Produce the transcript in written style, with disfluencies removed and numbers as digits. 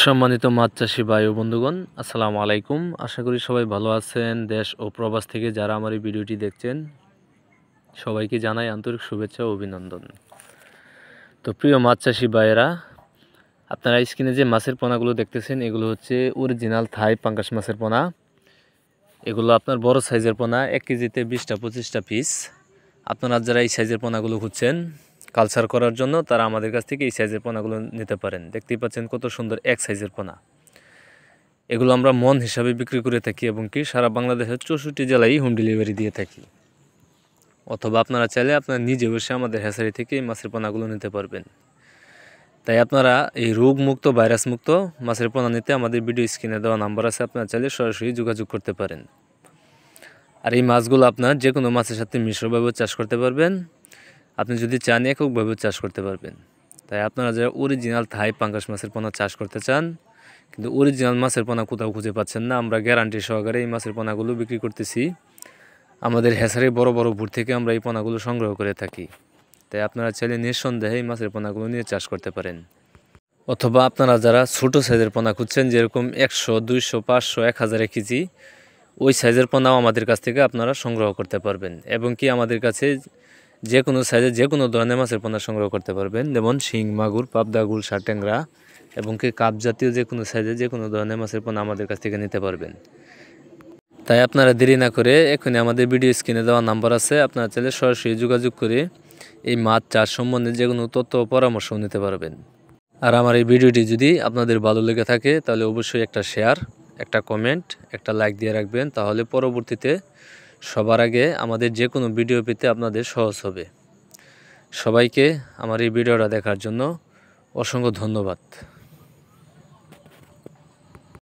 সম্মানিত মাছ চাষি ভাই ও বন্ধুগণ, আসসালামু আলাইকুম। আশা করি সবাই ভালো আছেন। দেশ ও প্রবাস থেকে যারা আমার এই ভিডিওটি দেখছেন সবাইকে জানাই আন্তরিক শুভেচ্ছা ও অভিনন্দন। তো প্রিয় মাছ চাষি ভাইয়েরা, আপনারা স্ক্রিনে যে মাছের পোনাগুলো দেখতেছেন এগুলো হচ্ছে অরিজিনাল থাই পাঙ্গাস মাছের পোনা। এগুলো আপনার বড় সাইজের পোনা, 1 কেজিতে 20-25টা পিস। আপনারা যারা এই সাইজের পোনাগুলো খুঁজছেন কালচার করার জন্য তারা আমাদের কাছ থেকে এই সাইজের পোনাগুলো নিতে পারেন। দেখতেই পাচ্ছেন কত সুন্দর এক সাইজের পোনা। এগুলো আমরা মন হিসাবে বিক্রি করে থাকি এবং কি সারা বাংলাদেশের 64 জেলায় হোম ডেলিভারি দিয়ে থাকি। অথবা আপনারা চাইলে আপনারা নিজে বসে আমাদের হ্যাচারি থেকে এই মাছের পোনাগুলো নিতে পারবেন। তাই আপনারা এই রোগমুক্ত ভাইরাস মুক্ত মাছের পোনা নিতে আমাদের ভিডিও স্ক্রিনে দেওয়া নাম্বার আছে, আপনারা চাইলে সরাসরি যোগাযোগ করতে পারেন। আর এই মাছগুলো আপনার যে কোনো মাছের সাথে মিশ্রভাবে চাষ করতে পারবেন। আপনি যদি চান এককভাবে চাষ করতে পারবেন। তাই আপনারা যারা অরিজিনাল থাই পাঙ্গাস মাছের পোনা চাষ করতে চান কিন্তু অরিজিনাল মাছের পোনা কোথাও খুঁজে পাচ্ছেন না, আমরা গ্যারান্টি সহকারে এই মাছের পোনাগুলো বিক্রি করতেছি। আমাদের হ্যাচারি বড় বড় ভুর থেকে আমরা এই পোনাগুলো সংগ্রহ করে থাকি। তাই আপনারা চাইলে নিঃসন্দেহে এই মাছের পোনাগুলো নিয়ে চাষ করতে পারেন। অথবা আপনারা যারা ছোটো সাইজের পোনা খুঁজছেন, যেরকম 100, 200, 500, 1000 কেজি, ওই সাইজের পোনাও আমাদের কাছ থেকে আপনারা সংগ্রহ করতে পারবেন। এবং কি আমাদের কাছে যে কোনো সাইজে যে কোনো ধরনের মাছের পোনা সংগ্রহ করতে পারবেন, যেমন শিং, মাগুর, পাবদা, গুলশা, ট্যাংরা এবং কি কাপ জাতীয় যে কোনো সাইজে যে কোনো ধরনের মাছের পোনা আমাদের কাছ থেকে নিতে পারবেন। তাই আপনারা দেরি না করে এখনই আমাদের ভিডিও স্ক্রিনে দেওয়া নাম্বার আছে, আপনারা চাইলে সরাসরি যোগাযোগ করে এই মাছ চাষ সম্বন্ধে যে কোনো তথ্য ও পরামর্শ নিতে পারবেন। আর আমার এই ভিডিওটি যদি আপনাদের ভালো লেগে থাকে তাহলে অবশ্যই একটা শেয়ার, একটা কমেন্ট, একটা লাইক দিয়ে রাখবেন। তাহলে পরবর্তীতে সবার আগে আমাদের যে কোনো ভিডিও পেতে আপনাদের সহজ হবে। সবাইকে আমার এই ভিডিওটা দেখার জন্য অসংখ্য ধন্যবাদ।